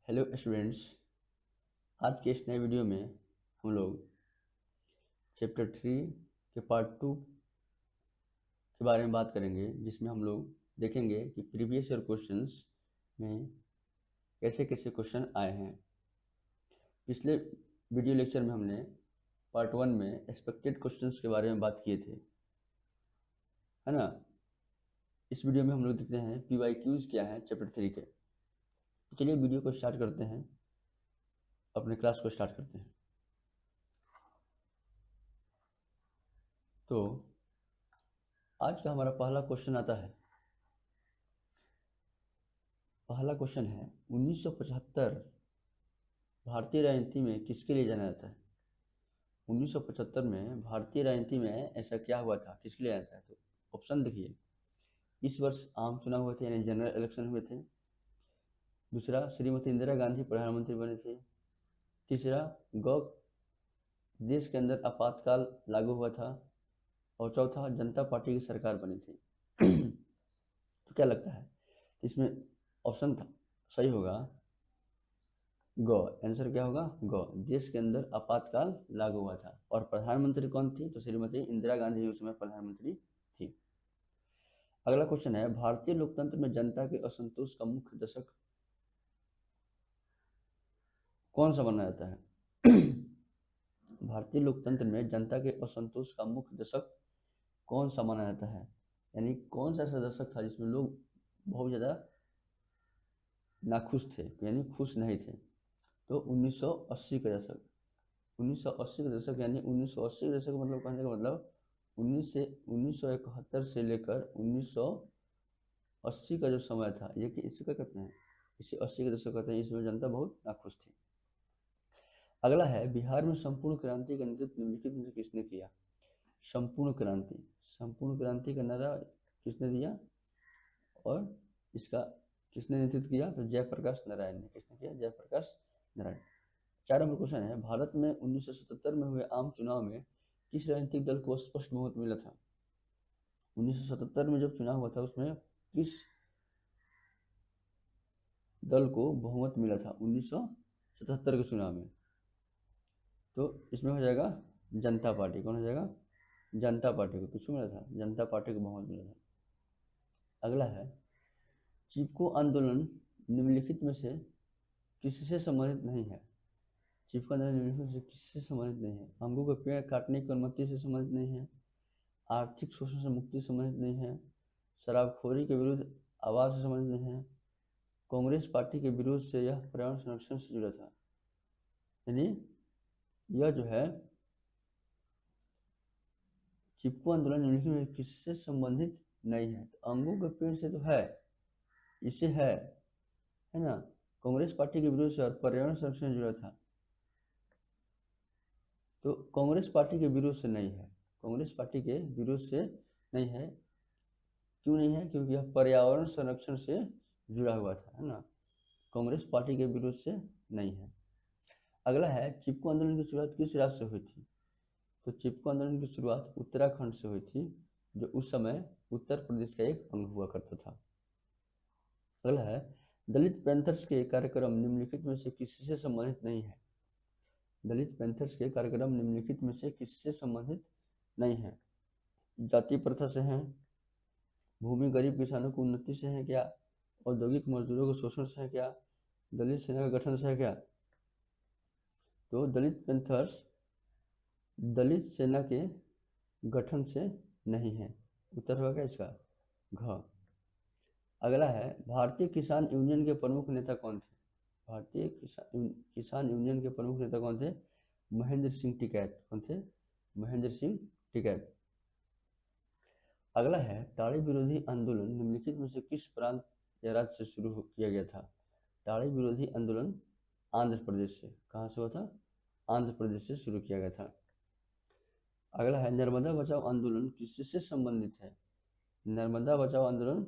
Hello students. आज के इस नए वीडियो में हम लोग चैप्टर 3 के पार्ट 2 के बारे में बात करेंगे, जिसमें हम लोग देखेंगे कि प्रीवियस ईयर क्वेश्चंस में कैसे कैसे क्वेश्चन आए हैं। पिछले वीडियो लेक्चर में हमने पार्ट 1 में एक्सपेक्टेड क्वेश्चंस के बारे में बात किए थे, है ना। इस वीडियो में हम लोग देखते हैं PYQs क्या है चैप्टर 3 के। तो चलिए वीडियो को स्टार्ट करते हैं, अपने क्लास को स्टार्ट करते हैं। तो आज का हमारा पहला क्वेश्चन आता है। पहला क्वेश्चन है 1975 भारतीय राजनीति में किसके लिए जाना जाता है। 1975 में भारतीय राजनीति में ऐसा क्या हुआ था, किसके लिए जाना जाता है। तो ऑप्शन देखिए, इस वर्ष आम चुनाव हुए थे यानी जनरल इलेक्शन हुए थे। दूसरा, श्रीमती इंदिरा गांधी प्रधानमंत्री बने थे। तीसरा, गौ देश के अंदर आपातकाल लागू हुआ था। और चौथा, जनता पार्टी की सरकार बनी थी। तो क्या लगता है इसमें ऑप्शन सही होगा गौ। आंसर क्या होगा गौ। देश के अंदर आपातकाल लागू हुआ था। और प्रधानमंत्री कौन थी, तो श्रीमती इंदिरा गांधी उस समय प्रधानमंत्री थी। अगला क्वेश्चन है, भारतीय लोकतंत्र में जनता के असंतोष का मुख्य दशक कौन सा माना जाता है। भारतीय लोकतंत्र में जनता के असंतोष का मुख्य दशक कौन सा माना जाता है, यानी कौन सा ऐसा दशक था जिसमें लोग बहुत ज़्यादा नाखुश थे, यानी खुश नहीं थे। तो 1980 का दशक। 1980 का दशक यानी 1980 का दशक मतलब कहने का मतलब 1971 से लेकर 1980 का जो समय था, ये कि इसे क्या कहते हैं, इसे 80 का दशक कहते हैं। इसमें जनता बहुत नाखुश थी। अगला है, बिहार में संपूर्ण क्रांति का नेतृत्व निम्नलिखित में से किसने किया। संपूर्ण क्रांति, संपूर्ण क्रांति का नारा किसने दिया और इसका किसने नेतृत्व किया, तो जयप्रकाश नारायण ने। किसने किया, जयप्रकाश नारायण। 4 नंबर क्वेश्चन है, भारत में 1977 में हुए आम चुनाव में किस राजनीतिक दल को स्पष्ट बहुमत मिला था। 1977 में जब चुनाव हुआ था उसमें किस दल को बहुमत मिला था 1977 के चुनाव में। तो इसमें हो जाएगा जनता पार्टी। कौन हो जाएगा, जनता पार्टी को। किसको मिला था, जनता पार्टी को बहुमत मिला था। अगला है, चिपको आंदोलन निम्नलिखित में से किससे संबंधित नहीं है। चिपको आंदोलन निम्नलिखित में से किससे संबंधित नहीं है। अंगों के पेड़ काटने की अनुमति से संबंधित नहीं है, आर्थिक शोषण से मुक्ति से संबंधित नहीं है, शराबखोरी के विरुद्ध आवाज से संबंधित नहीं है, कांग्रेस पार्टी के विरोध से यह पर्यावरण संरक्षण से जुड़ा था। यानी यह जो है चिपको आंदोलन निम्नलिखित में किससे संबंधित नहीं है। तो अंगों के पेड़ से तो है, इससे है ना। कांग्रेस पार्टी के विरोध से और पर्यावरण संरक्षण से जुड़ा था, तो कांग्रेस पार्टी के विरोध से नहीं है। कांग्रेस पार्टी के विरोध से नहीं है। क्यों नहीं है, क्योंकि यह पर्यावरण संरक्षण से जुड़ा हुआ था, है ना। कांग्रेस पार्टी के विरोध से नहीं है। अगला है, चिपको आंदोलन की शुरुआत किस राज्य से हुई थी। तो चिपको आंदोलन की शुरुआत उत्तराखंड से हुई थी, जो उस समय उत्तर प्रदेश का एक अंग हुआ करता था। अगला है, दलित पैंथर्स के कार्यक्रम निम्नलिखित में से किससे संबंधित नहीं है। दलित पैंथर्स के कार्यक्रम निम्नलिखित में से किससे संबंधित नहीं है। जाति प्रथा से हैं, भूमि गरीब किसानों की उन्नति से है क्या, औद्योगिक मजदूरों के शोषण से है क्या, दलित सेना का गठन से है क्या। तो दलित पैंथर्स दलित सेना के गठन से नहीं है। उत्तर होगा क्या इसका, घ। अगला है, भारतीय किसान यूनियन के प्रमुख नेता कौन थे। भारतीय किसान यूनियन के प्रमुख नेता कौन थे, महेंद्र सिंह टिकैत। कौन थे, महेंद्र सिंह टिकैत। अगला है, टाड़ी विरोधी आंदोलन निम्नलिखित में से किस प्रांत या राज्य से शुरू किया गया था। टाड़ी विरोधी आंदोलन आंध्र प्रदेश से। कहाँ से हुआ था, आंध्र प्रदेश से शुरू किया गया था। अगला है, नर्मदा बचाओ आंदोलन किससे संबंधित है। नर्मदा बचाओ आंदोलन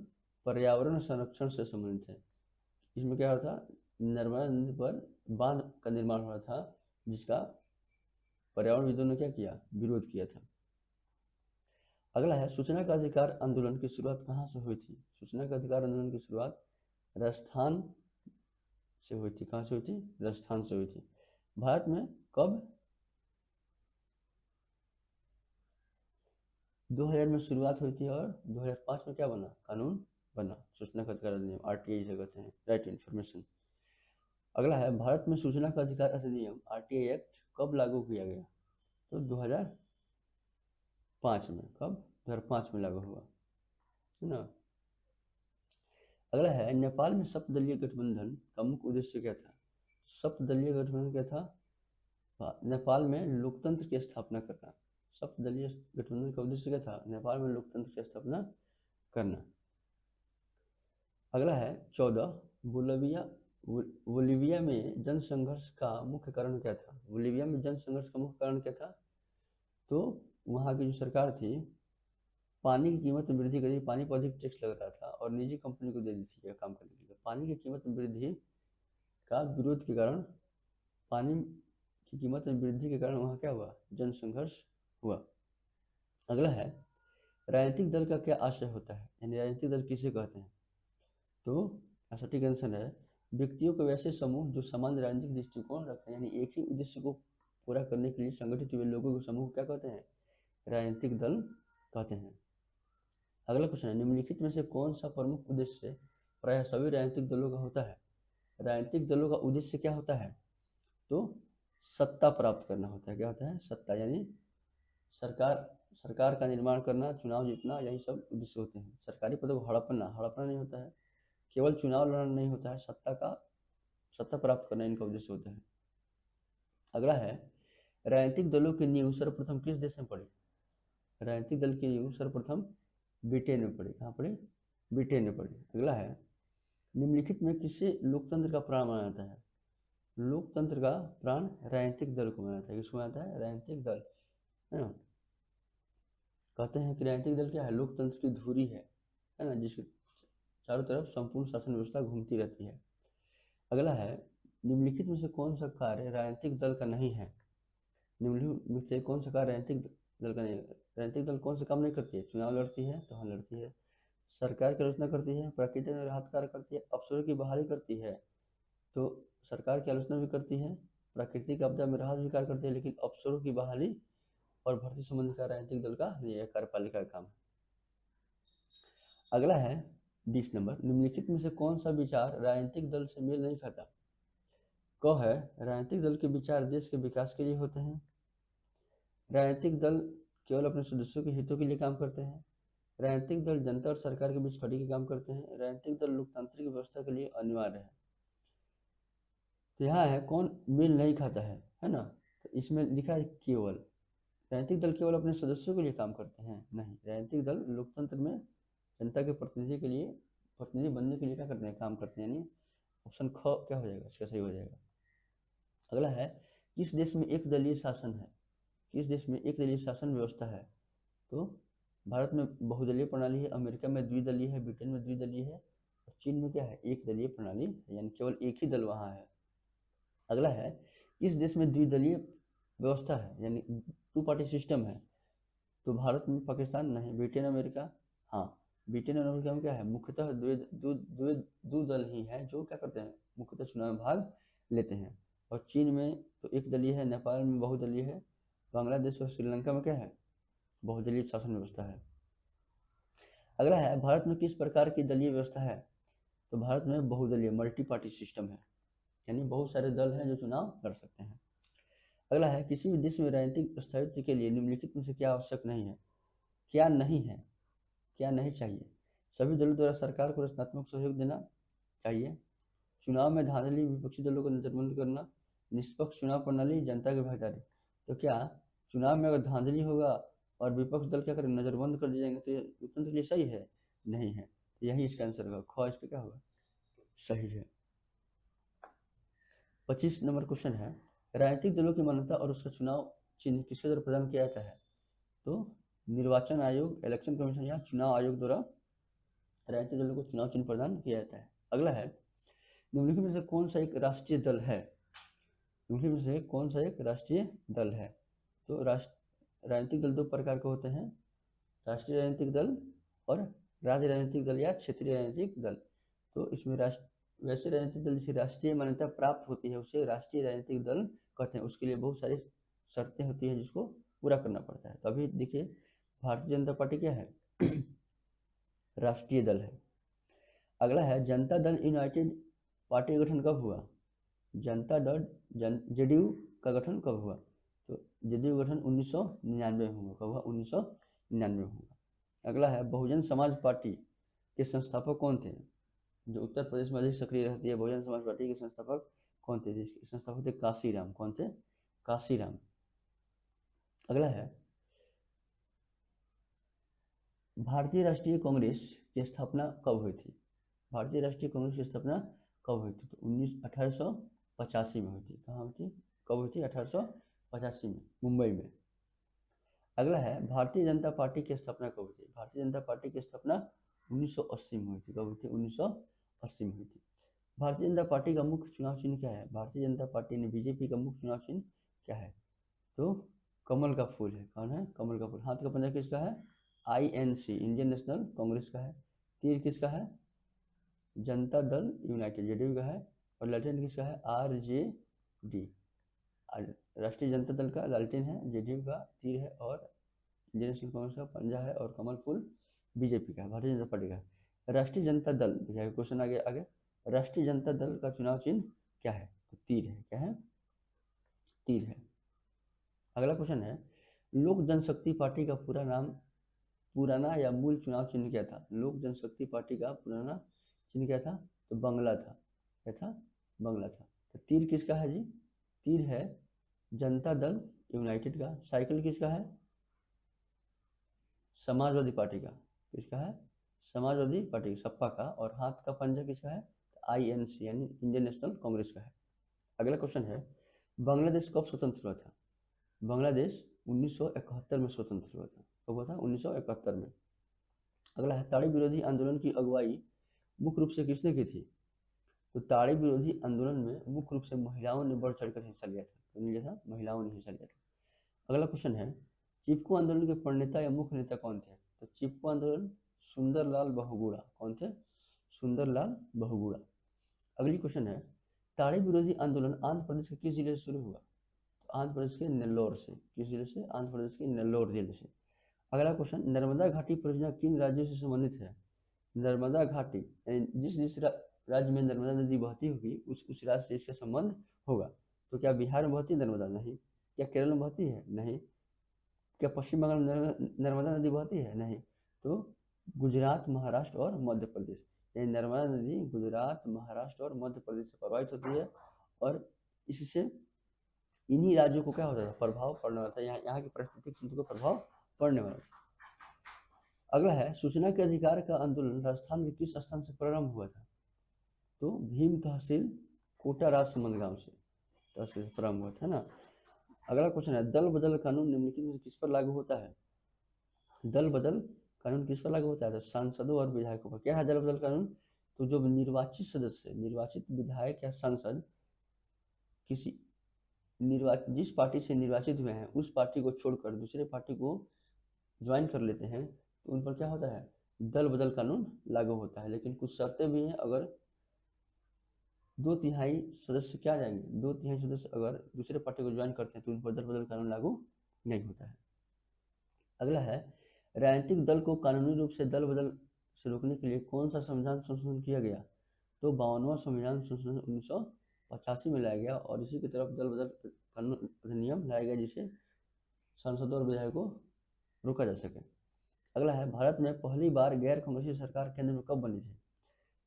पर्यावरण संरक्षण से संबंधित है। इसमें क्या हो रहा था, नर्मदा नदी पर बांध का निर्माण हो रहा था, जिसका पर्यावरणविदों ने क्या किया, विरोध किया था। अगला है, सूचना का अधिकार आंदोलन की शुरुआत कहाँ से हुई थी। सूचना का अधिकार आंदोलन की शुरुआत राजस्थान से हुई थी। कहाँ से हुई थी? राजस्थान से हुई थी। भारत में कब? 2000 में शुरुआत हुई थी और 2005 में क्या बना? कानून बना, सूचना का अधिकार अधिनियम, आरटीआई जिसे कहते हैं, राइट टू इन्फॉर्मेशन। अगला है, भारत में सूचना का अधिकार अधिनियम आरटीआई एक्ट कब लागू किया गया? तो 2005 में। कब? 2005 में लागू हुआ, है ना। अगला है, नेपाल में सप्तदलीय गठबंधन का मुख्य उद्देश्य क्या था? सप्तदलीय गठबंधन क्या था? नेपाल में लोकतंत्र की स्थापना करना। सप्तदलीय गठबंधन का उद्देश्य क्या था? नेपाल में लोकतंत्र की स्थापना करना। अगला है 14, बोलीविया में जनसंघर्ष का मुख्य कारण क्या था? बोलीविया में जनसंघर्ष का मुख्य कारण क्या था? तो वहाँ की जो सरकार थी, पानी की कीमत में वृद्धि करी, पानी पर अधिक टैक्स लग रहा था और निजी कंपनी को दे दी थी यह काम करने के लिए। पानी की कीमत में वृद्धि का विरोध के कारण, पानी की कीमत में वृद्धि के कारण वहाँ क्या हुआ? जनसंघर्ष हुआ। अगला है, राजनीतिक दल का क्या आशय होता है? यानी राजनीतिक दल किसे कहते हैं? तो सटीक आंसर है, व्यक्तियों के वैसे समूह जो समान राजनीतिक दृष्टिकोण रखते हैं, यानी एक ही उद्देश्य को पूरा करने के लिए संगठित हुए लोगों के समूह को क्या कहते हैं? राजनीतिक दल कहते हैं। अगला क्वेश्चन है, निम्नलिखित में से कौन सा प्रमुख उद्देश्य प्रायः सभी राजनीतिक दलों का होता है? राजनीतिक दलों का उद्देश्य क्या होता है? तो सत्ता प्राप्त करना होता है। क्या होता है? सत्ता, यानी सरकार का निर्माण करना, चुनाव जीतना, यही सब उद्देश्य होते हैं। सरकारी पदों को हड़पना नहीं होता है, केवल चुनाव लड़ना नहीं होता है, सत्ता प्राप्त करना इनका उद्देश्य होता है। अगला है, राजनीतिक दलों की नींव सर्वप्रथम किस देश में पड़ी? राजनीतिक दल की नींव सर्वप्रथम ब्रिटेन में पड़ी। कहाँ पड़ी? ब्रिटेन में पड़ी। अगला है, निम्नलिखित में किसे लोकतंत्र का प्राण माना जाता है? लोकतंत्र का प्राण राजनीतिक दल को माना जाता है। किसको माना जाता है? राजनीतिक दल, है ना। कहते हैं कि राजनीतिक दल क्या है? लोकतंत्र की धुरी है ना, जिसके चारों तरफ संपूर्ण शासन व्यवस्था घूमती रहती है। अगला है, निम्नलिखित में से कौन सा कार्य राजनीतिक दल का नहीं है? निम्नलिखित में से कौन सा कार्य राजनीतिक दल का नहीं है? राजनीतिक दल कौन सा काम नहीं करती है? चुनाव लड़ती है, तो हाँ लड़ती है। सरकार की आलोचना करती है, प्राकृतिक राहत कार्य करती है, अफसरों की बहाली करती है, तो सरकार की आलोचना भी करती है, प्राकृतिक आपदा में राहत भी कार्य करती है, लेकिन अफसरों की बहाली और भर्ती संबंधी का राजनीतिक दल का नहीं है, कार्यपालिका का काम है। अगला है 20 नंबर, निम्नलिखित में से कौन सा विचार राजनीतिक दल से मेल नहीं खाता? क है, राजनीतिक दल के विचार देश के विकास के लिए होते हैं। राजनीतिक दल केवल अपने सदस्यों के हितों के लिए काम करते हैं। राजनीतिक दल जनता और सरकार के बीच खड़ी के काम करते हैं। राजनीतिक दल लोकतांत्रिक व्यवस्था के लिए अनिवार्य है। तो यहाँ है कौन मेल नहीं खाता है ना। तो इसमें लिखा है केवल, राजनीतिक दल केवल अपने सदस्यों के लिए काम करते हैं, नहीं, राजनीतिक दल लोकतंत्र में जनता के प्रतिनिधि बनने के लिए क्या करते हैं? काम करते हैं। यानी ऑप्शन ख क्या हो जाएगा? इसका सही हो जाएगा। अगला है, किस देश में एक दलीय शासन है? किस देश में एक दलीय शासन व्यवस्था है? तो भारत में बहुदलीय प्रणाली है, अमेरिका में द्विदलीय है, ब्रिटेन में द्विदलीय है, और चीन में क्या है? एक दलीय प्रणाली है, यानी केवल एक ही दल वहाँ है। अगला है, किस देश में द्विदलीय व्यवस्था है, यानी 2 पार्टी सिस्टम है? तो भारत में, पाकिस्तान नहीं, ब्रिटेन, अमेरिका, हाँ, ब्रिटेन और अमेरिका में क्या है? मुख्यतः दो दल ही हैं जो क्या करते हैं? मुख्यतः चुनाव में भाग लेते हैं। और चीन में तो एक दलीय है, नेपाल में बहुदलीय है, बांग्लादेश और श्रीलंका में क्या है? बहुदलीय शासन व्यवस्था है। अगला है, भारत में किस प्रकार की दलीय व्यवस्था है? तो भारत में बहुदलीय, मल्टी पार्टी सिस्टम है, यानी बहुत सारे दल हैं जो चुनाव लड़ सकते हैं। अगला है, किसी भी देश में राजनीतिक स्थायित्व के लिए निम्नलिखित में से क्या आवश्यक नहीं है? क्या नहीं है, क्या नहीं चाहिए? सभी दलों द्वारा सरकार को रचनात्मक सहयोग देना चाहिए, चुनाव में धांधली, विपक्षी दलों को नजरबंद करना, निष्पक्ष चुनाव प्रणाली, जनता की भागीदारी। तो क्या चुनाव में अगर धांधली होगा और विपक्ष दल क्या करें? नजरबंद कर दिए जाएंगे, तो ये लोकतंत्र के लिए सही है? नहीं है। तो यही इसका आंसर होगा, ख इसका क्या होगा? सही है। 25 नंबर क्वेश्चन है, राजनीतिक दलों की मान्यता और उसका चुनाव चिन्ह किसके द्वारा प्रदान किया जाता है? तो निर्वाचन आयोग, इलेक्शन कमीशन या चुनाव आयोग द्वारा राजनीतिक दलों को चुनाव चिन्ह प्रदान किया जाता है। अगला है, निम्नलिखित में से कौन सा एक राष्ट्रीय दल है? निम्नलिखित में से कौन सा एक राष्ट्रीय दल है? तो राजनीतिक दल 2 प्रकार के होते हैं, राष्ट्रीय राजनीतिक दल और राज्य राजनीतिक दल या क्षेत्रीय राजनीतिक दल। तो इसमें वैसे राजनीतिक दल जिसे राष्ट्रीय मान्यता प्राप्त होती है उसे राष्ट्रीय राजनीतिक दल कहते हैं। उसके लिए बहुत सारी शर्तें होती है जिसको पूरा करना पड़ता है। तो अभी देखिए भारतीय जनता पार्टी क्या है राष्ट्रीय दल है। अगला है जनता दल यूनाइटेड पार्टी का गठन कब हुआ? जनता दल जेडीयू का गठन कब हुआ? तो जेडीयू गठन 1999 में हुआ। कब हुआ? 1999 में हुआ। अगला है बहुजन समाज पार्टी के संस्थापक कौन थे? जो उत्तर प्रदेश में अधिक सक्रिय रहती है बहुजन समाज पार्टी के संस्थापक कौन थे? जिसके संस्थापक थे काशीराम। कौन थे? काशीराम। अगला है भारतीय राष्ट्रीय कांग्रेस की स्थापना कब हुई थी? भारतीय राष्ट्रीय कांग्रेस की स्थापना कब हुई थी? तो 1885 में हुई थी। कहाँ हुई थी? कब हुई थी? 1885 में, मुंबई में। अगला है भारतीय जनता पार्टी की स्थापना कब हुई थी? भारतीय जनता पार्टी की स्थापना 1980 में हुई थी। कब हुई थी? 1980 में हुई थी। भारतीय जनता पार्टी का मुख्य चुनाव चिन्ह क्या है? भारतीय जनता पार्टी ने बीजेपी का मुख्य चुनाव चिन्ह क्या है? तो कमल का फूल है। कौन है? कमल का फूल। हाथ का पंजा किसका है? INC इंडियन नेशनल कांग्रेस का है। तीर किसका है? जनता दल यूनाइटेड जेडीयू का है। और लालटेन किसका है? RJD राष्ट्रीय जनता दल का लालटेन है, जेडीयू का तीर है, और इंडियन नेशनल कांग्रेस का पंजा है, और कमल फूल बीजेपी का, भारतीय जनता पार्टी का। राष्ट्रीय जनता दल, क्वेश्चन आगे आगे, राष्ट्रीय जनता दल का चुनाव चिन्ह क्या है? तो तीर है। क्या है? तीर है। अगला क्वेश्चन है लोक जनशक्ति पार्टी का पूरा नाम, पुराना या मूल चुनाव चिन्ह क्या था? लोक जनशक्ति पार्टी का पुराना चिन्ह क्या था? तो बंगला था। क्या था? बंगला था। तो तीर किसका है जी? तीर है जनता दल यूनाइटेड का। साइकिल किसका है? समाजवादी पार्टी का। किसका है? समाजवादी पार्टी सपा का। और हाथ का पंजा किसका है? INC यानी इंडियन नेशनल कांग्रेस का है। अगला क्वेश्चन है बांग्लादेश कब स्वतंत्र हुआ था? बांग्लादेश 1971 में स्वतंत्र हुआ था। कब हुआ था? 1971 में। अगला है ताड़ी विरोधी आंदोलन की अगुवाई मुख्य रूप से किसने की थी? तो ताड़ी विरोधी आंदोलन में मुख्य रूप से महिलाओं ने बढ़ चढ़कर हिस्सा लिया था। तो लिया था, महिलाओं ने हिस्सा लिया था। अगला क्वेश्चन है चिपको आंदोलन के प्रणेता या मुख्य नेता कौन थे? तो चिपको आंदोलन सुंदरलाल बहुगुणा। कौन थे? सुंदरलाल बहुगुणा। अगली क्वेश्चन है ताड़ी विरोधी आंदोलन आंध्र प्रदेश के किस जिले से शुरू हुआ? तो आंध्र प्रदेश के नेल्लोर से। किस जिले से? आंध्र प्रदेश के नेल्लोर जिले से। अगला क्वेश्चन नर्मदा घाटी परियोजना किन राज्यों से संबंधित है? नर्मदा घाटी यानी जिस राज्य में नर्मदा नदी बहती होगी उस राज्य से इसका संबंध होगा। तो क्या बिहार में बहती है नर्मदा? नहीं। क्या केरल में बहती है? नहीं। क्या पश्चिम बंगाल में नर्मदा नदी बहती है? नहीं। तो गुजरात, महाराष्ट्र और मध्य प्रदेश, यानी नर्मदा नदी गुजरात, महाराष्ट्र और मध्य प्रदेश से प्रभावित होती है, और इससे इन्हीं राज्यों को क्या होता था? प्रभाव पड़ने वाला था। यहाँ की परिस्थितिक तंत्र को प्रभाव पड़ने वाला था। अगला है सूचना के अधिकार का आंदोलन राजस्थान के किस स्थान से प्रारंभ हुआ था? तो भीम तहसील कोटा राजसमंद गांव से प्रारंभ हुआ था ना। अगला क्वेश्चन है दल बदल कानून निम्नलिखित में किस पर लागू होता है? दल बदल कानून किस पर लागू होता है? तो सांसदों और विधायकों पर। क्या है दल बदल कानून? तो जो निर्वाचित सदस्य, निर्वाचित विधायक या सांसद किसी जिस पार्टी से निर्वाचित हुए हैं उस पार्टी को छोड़कर दूसरे पार्टी को ज्वाइन कर लेते हैं तो उन पर क्या होता है? दल बदल कानून लागू होता है। लेकिन कुछ शर्तें भी हैं। अगर 2/3 सदस्य क्या जाएंगे, 2/3 सदस्य अगर दूसरे पार्टी को ज्वाइन करते हैं तो उन पर दल बदल कानून लागू नहीं होता है। अगला है राजनीतिक दल को कानूनी रूप से दल बदल से रोकने के लिए कौन सा संविधान संशोधन किया गया? तो 52वां संविधान संशोधन 1985 में लाया गया, और इसी की तरफ दल बदल कानून अधिनियम लाया गया जिसे सांसदों और विधायकों को रोका जा सके। अगला है भारत में पहली बार गैर कांग्रेसी सरकार केंद्र में कब बनी थी?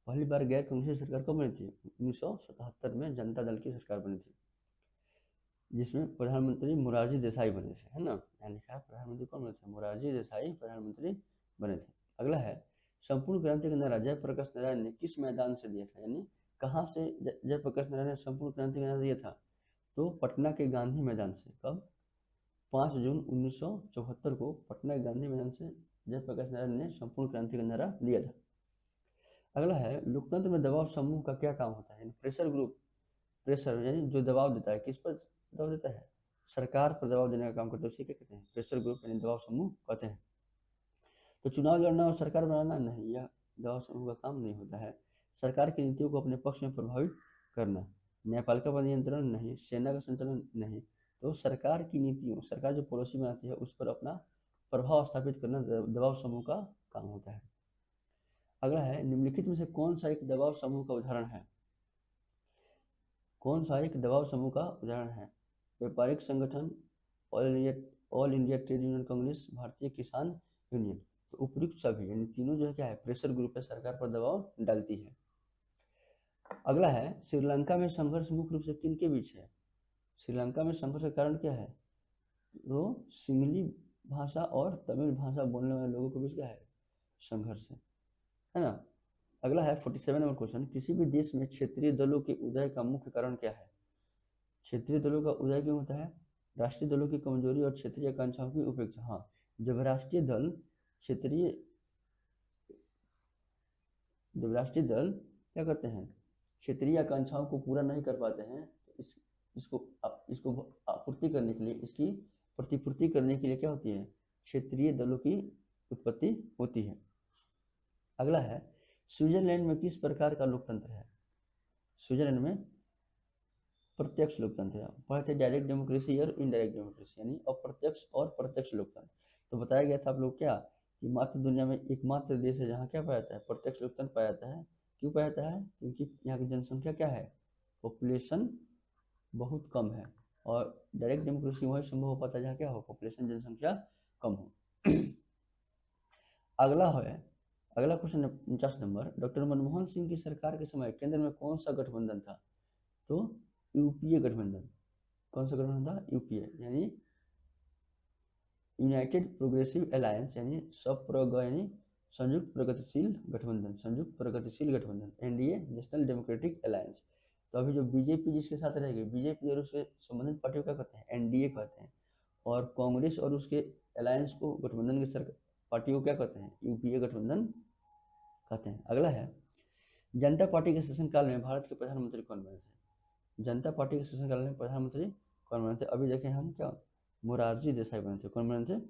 पहली बार गैर कांग्रेसी सरकार कब बनी थी? 1977 में जनता दल की सरकार बनी थी जिसमें प्रधानमंत्री मोरारजी देसाई बने थे, है ना। यहाँ लिखा है प्रधानमंत्री कौन बने थे? मोरारजी देसाई प्रधानमंत्री बने थे। अगला है संपूर्ण क्रांति का नारा जयप्रकाश नारायण ने किस मैदान से दिया था? यानी कहाँ से जयप्रकाश नारायण ने संपूर्ण क्रांति का नारा दिया था? तो पटना के गांधी मैदान से। कब? 5 जून 1974 को पटना के गांधी मैदान से जयप्रकाश नारायण ने संपूर्ण क्रांति का नारा दिया था। अगला है लोकतंत्र में दबाव समूह का क्या काम होता है? प्रेशर ग्रुप, प्रेशर यानी जो दबाव देता है, किस पर दबाव देता है? सरकार पर दबाव देने का काम करता है, उसे क्या कहते हैं? प्रेशर ग्रुप यानी दबाव समूह कहते हैं। तो चुनाव लड़ना और सरकार बनाना नहीं, यह दबाव समूह का काम नहीं होता है। सरकार की नीतियों को अपने पक्ष में प्रभावित करना, न्यायपालिका पर नियंत्रण नहीं, सेना का संचालन नहीं। तो सरकार की नीतियों, सरकार जो पॉलिसी बनाती है उस पर अपना प्रभाव स्थापित करना दबाव समूह का काम होता है। अगला है, निम्नलिखित में से कौन सा एक दबाव समूह का उदाहरण है? कौन सा एक दबाव समूह का उदाहरण है? व्यापारिक संगठन, all India trade union Congress, भारतीय किसान यूनियन। तो उपयुक्त सभी, यानी तीनों जो है क्या है, प्रेशर ग्रुप है, सरकार पर दबाव डालती है। अगला है, श्रीलंका में संघर्ष मुख्य रूप से किनके बीच है? श्रीलंका में संघर्ष का कारण क्या है? तो सिंगली भाषा और तमिल भाषा बोलने वाले लोगों के बीच क्या है, संघर्ष है ना। अगला है 47 नंबर क्वेश्चन, किसी भी देश में क्षेत्रीय दलों के उदय का मुख्य कारण क्या है? क्षेत्रीय दलों का उदय क्यों होता है? राष्ट्रीय दलों की कमजोरी और क्षेत्रीय आकांक्षाओं की उपेक्षा। हाँ, जब राष्ट्रीय दल क्या करते हैं, क्षेत्रीय आकांक्षाओं को पूरा नहीं कर पाते हैं, तो इसको आपूर्ति करने के लिए, इसकी प्रतिपूर्ति करने के लिए क्या होती है, क्षेत्रीय दलों की उत्पत्ति होती है। अगला है, स्विट्जरलैंड में किस प्रकार का लोकतंत्र है? स्विट्जरलैंड में प्रत्यक्ष लोकतंत्र है। पढ़ते डायरेक्ट डेमोक्रेसी और इनडायरेक्ट डेमोक्रेसी, यानी अप्रत्यक्ष और प्रत्यक्ष लोकतंत्र। तो बताया गया था आप लोग क्या, कि मात्र दुनिया में एकमात्र देश है जहाँ क्या पाया जाता है, प्रत्यक्ष लोकतंत्र पाया जाता है। क्यों पाया जाता है? क्योंकि यहाँ की जनसंख्या क्या है, पॉपुलेशन बहुत कम है, और डायरेक्ट डेमोक्रेसी वही संभव हो पाता है जहाँ क्या हो, पॉपुलेशन जनसंख्या कम हो। अगला question 49 number, doctor Manmohan Singh की सरकार के समय केंद्र में कौन सा गठबंधन था? तो यूपीए गठबंधन। कौन सा गठबंधन था? यूपीए, यानी यूनाइटेड प्रोग्रेसिव अलायंस, यानी सप्रग, यानी संयुक्त प्रगतिशील गठबंधन, एनडीए, नेशनल डेमोक्रेटिक अलायंस। तो अभी जो बीजेपी जिसके साथ रहेगी, बीजेपी और उसके संबंधित पार्टियों क्या कहते हैं, एनडीए कहते हैं, और कांग्रेस और उसके अलायंस को, गठबंधन के पार्टियों को क्या कहते हैं, यूपीए गठबंधन कहते हैं। अगला है, जनता पार्टी के शासनकाल में भारत के प्रधानमंत्री कौन बने थे? जनता पार्टी के शासनकाल में प्रधानमंत्री कौन बने थे? अभी देखें हम क्या, मोरारजी देसाई बने थे। कौन बने थे?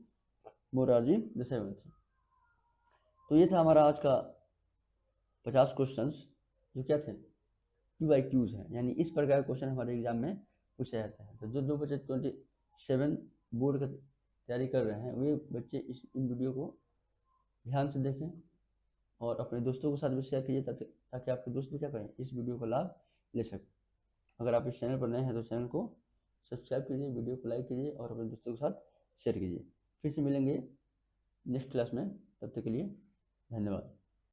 मोरारजी देसाई बने थे। तो ये था हमारा आज का 50 क्वेश्चंस, जो क्या थे, QIQs हैं, यानी इस प्रकार के क्वेश्चन हमारे एग्जाम में पूछा जाता है। तो जो बच्चे 27 बोर्ड का तैयारी कर रहे हैं, वे बच्चे इस वीडियो को ध्यान से देखें और अपने दोस्तों के साथ भी शेयर कीजिए, ताकि आपके दोस्त भी क्या करें, इस वीडियो का लाभ ले सकें। अगर आप इस चैनल पर नए हैं तो चैनल को सब्सक्राइब कीजिए, वीडियो को लाइक कीजिए और अपने दोस्तों के साथ शेयर कीजिए। फिर से मिलेंगे नेक्स्ट क्लास में, तब तक के लिए धन्यवाद।